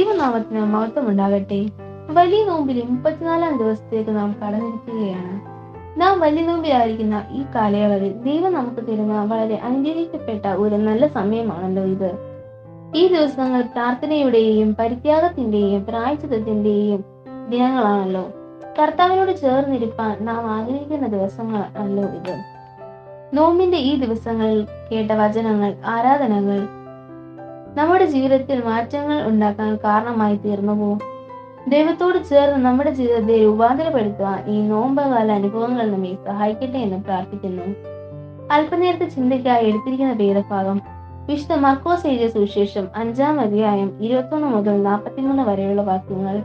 ദൈവനാമത്തിന് മഹത്വം ഉണ്ടാകട്ടെ. വലിയ നോമ്പിലെ 34 ദിവസത്തേക്ക് നാം കടന്നിരിക്കുകയാണ്. നാം വലിയ നോമ്പിലായിരിക്കുന്ന ഈ കാലയളവിൽ ദൈവം നമുക്ക് തരുന്ന വളരെ അനുഗ്രഹിക്കപ്പെട്ട ഒരു നല്ല സമയമാണല്ലോ ഇത്. ഈ ദിവസങ്ങൾ പ്രാർത്ഥനയുടെയും പരിത്യാഗത്തിന്റെയും പ്രായശ്ചിത്തത്തിന്റെയും ദിനങ്ങളാണല്ലോ. കർത്താവിനോട് ചേർന്നിരിപ്പാൻ നാം ആഗ്രഹിക്കുന്ന ദിവസങ്ങളാണല്ലോ ഇത്. നോമ്പിന്റെ ഈ ദിവസങ്ങളിൽ കേട്ട വചനങ്ങൾ, ആരാധനകൾ നമ്മുടെ ജീവിതത്തിൽ മാറ്റങ്ങൾ ഉണ്ടാക്കാൻ കാരണമായി തീർന്നുവോ? ദൈവത്തോട് ചേർന്ന് നമ്മുടെ ജീവിതത്തെ രൂപാന്തരപ്പെടുത്തുവാൻ ഈ നോമ്പകാല അനുഭവങ്ങൾ നമ്മെ സഹായിക്കട്ടെ എന്ന് പ്രാർത്ഥിക്കുന്നു. അല്പനേരത്തെ ചിന്തയ്ക്കായി എടുത്തിരിക്കുന്ന വേദഭാഗം വിശുദ്ധ മർക്കോസ് എഴുതിയ സുവിശേഷം 5-ാം അധ്യായം 21 മുതൽ 43 വരെയുള്ള വാക്യങ്ങൾ.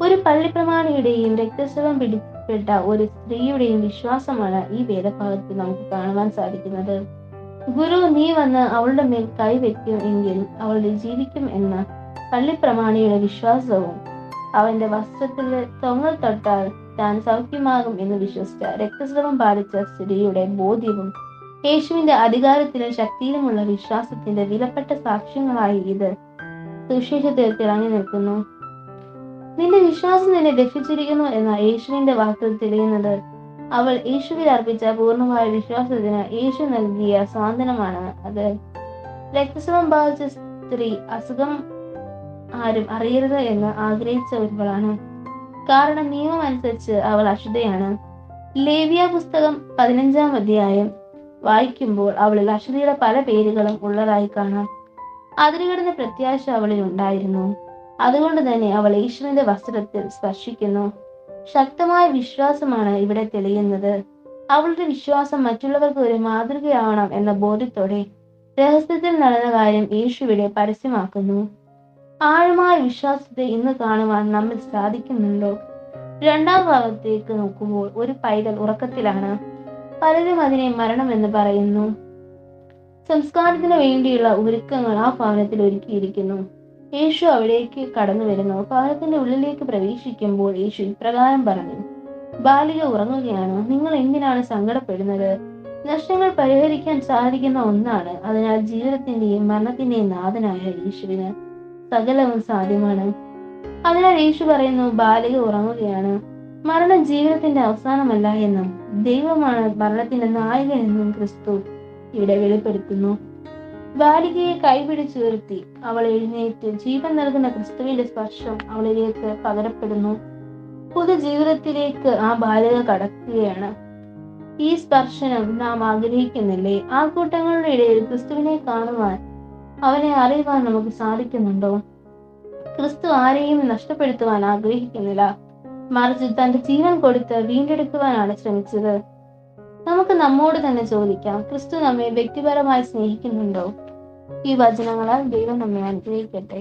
ഒരു പള്ളിപ്രമാണിയുടെയും രക്തസ്രാവം പിടിപ്പെട്ട ഒരു സ്ത്രീയുടെയും വിശ്വാസമാണ് ഈ വേദഭാഗത്തിൽ നമുക്ക് കാണുവാൻ സാധിക്കുന്നത്. ഗുരു, നീ വന്ന് അവളുടെ മേൽ കൈവയ്ക്കും എങ്കിൽ അവൾ ജീവിക്കും എന്ന പള്ളിപ്രമാണിയുടെ വിശ്വാസവും അവന്റെ വസ്ത്രത്തിലെ തൊങ്ങൽ തൊട്ടാൽ താൻ സൗഖ്യമാകും എന്ന് വിശ്വസിച്ച രക്തസ്രാവം ബാധിച്ച സ്ത്രീയുടെ ബോധ്യവും യേശുവിന്റെ അധികാരത്തിലും ശക്തിയിലുമുള്ള വിശ്വാസത്തിന്റെ വിലപ്പെട്ട സാക്ഷ്യങ്ങളായി ഇത് സുവിശേഷത്തിൽ തിളങ്ങി നിൽക്കുന്നു. നിന്റെ വിശ്വാസം നിന്നെ രക്ഷിച്ചിരിക്കുന്നു എന്ന യേശുവിന്റെ വാക്കിൽ തെളിയുന്നത് അവൾ യേശുവിൽ അർപ്പിച്ച പൂർണ്ണമായ വിശ്വാസത്തിന് യേശു നൽകിയ സ്വാതന്ത്ര്യമാണ് അത്. രക്തസ്രാവം ബാധിച്ച സ്ത്രീ അസുഖം ആരും അറിയരുത് എന്ന് ആഗ്രഹിച്ചവളാണ്. കാരണം നിയമം അനുസരിച്ച് അവൾ അശുദ്ധയാണ്. ലേവ്യ പുസ്തകം 15-ാം അധ്യായം വായിക്കുമ്പോൾ അവളിൽ അശുദ്ധിയുടെ പല പേരുകളും ഉള്ളതായി കാണാം. അതിരുകടന്ന പ്രത്യാശ അവളിൽ ഉണ്ടായിരുന്നു. അതുകൊണ്ട് തന്നെ അവൾ യേശുവിന്റെ വസ്ത്രത്തിൽ സ്പർശിക്കുന്നു. ശക്തമായ വിശ്വാസമാണ് ഇവിടെ തെളിയുന്നത്. അവളുടെ വിശ്വാസം മറ്റുള്ളവർക്ക് ഒരു മാതൃകയാവണം എന്ന ബോധ്യത്തോടെ രഹസ്യത്തിൽ നടന്ന കാര്യം യേശു ഇവിടെ പരസ്യമാക്കുന്നു. ആഴമായ വിശ്വാസത്തെ ഇന്ന് കാണുവാൻ നമ്മിൽ സാധിക്കുന്നുണ്ടോ? 2-ാം ഭാഗത്തേക്ക് നോക്കുമ്പോൾ ഒരു പൈതൽ ഉറക്കത്തിലാണ്. പലരും അതിനെ മരണം എന്ന് പറയുന്നു. സംസ്കാരത്തിന് വേണ്ടിയുള്ള ഒരുക്കങ്ങൾ ആ ഭവനത്തിൽ ഒരുക്കിയിരിക്കുന്നു. യേശു അവിടേക്ക് കടന്നു വരുന്നു. ഭവനത്തിന്റെ ഉള്ളിലേക്ക് പ്രവേശിക്കുമ്പോൾ യേശു ഇപ്രകാരം പറഞ്ഞു: ബാലിക ഉറങ്ങുകയാണ്. നിങ്ങൾ എന്തിനാണ് സങ്കടപ്പെടുന്നത്? നഷ്ടങ്ങൾ പരിഹരിക്കാൻ സാധിക്കുന്ന ഒന്നാണ്. അതിനാൽ ജീവിതത്തിന്റെയും മരണത്തിന്റെയും നാഥനായ യേശുവിന് സകലവും സാധ്യമാണ്. അതിനാൽ യേശു പറയുന്നു, ബാലിക ഉറങ്ങുകയാണ്. മരണം ജീവിതത്തിന്റെ അവസാനമല്ല എന്നും ദൈവമാണ് മരണത്തിന്റെ നായകൻ എന്നും ക്രിസ്തു ഇവിടെ വെളിപ്പെടുത്തുന്നു. ബാലികയെ കൈപിടിച്ചുയർത്തി അവൾ എഴുന്നേറ്റ് ജീവൻ നൽകുന്ന ക്രിസ്തുവിന്റെ സ്പർശം അവളിലേക്ക് പകരപ്പെടുന്നു. പുതുജീവിതത്തിലേക്ക് ആ ബാലിക കടക്കുകയാണ്. ഈ സ്പർശനം നാം ആഗ്രഹിക്കുന്നില്ലേ? ആൾക്കൂട്ടങ്ങളുടെ ഇടയിൽ ക്രിസ്തുവിനെ കാണുവാൻ, അവനെ അറിയുവാൻ നമുക്ക് സാധിക്കുന്നുണ്ടോ? ക്രിസ്തു ആരെയും നഷ്ടപ്പെടുത്തുവാൻ ആഗ്രഹിക്കുന്നില്ല. മറിച്ച് തന്റെ ജീവൻ കൊടുത്ത് വീണ്ടെടുക്കുവാനാണ് ശ്രമിച്ചത്. നമുക്ക് നമ്മോട് തന്നെ ചോദിക്കാം, ക്രിസ്തു നമ്മെ വ്യക്തിപരമായി സ്നേഹിക്കുന്നുണ്ടോ? ഈ വചനങ്ങളാൽ ദൈവം നമ്മെ അനുഗ്രഹിക്കട്ടെ.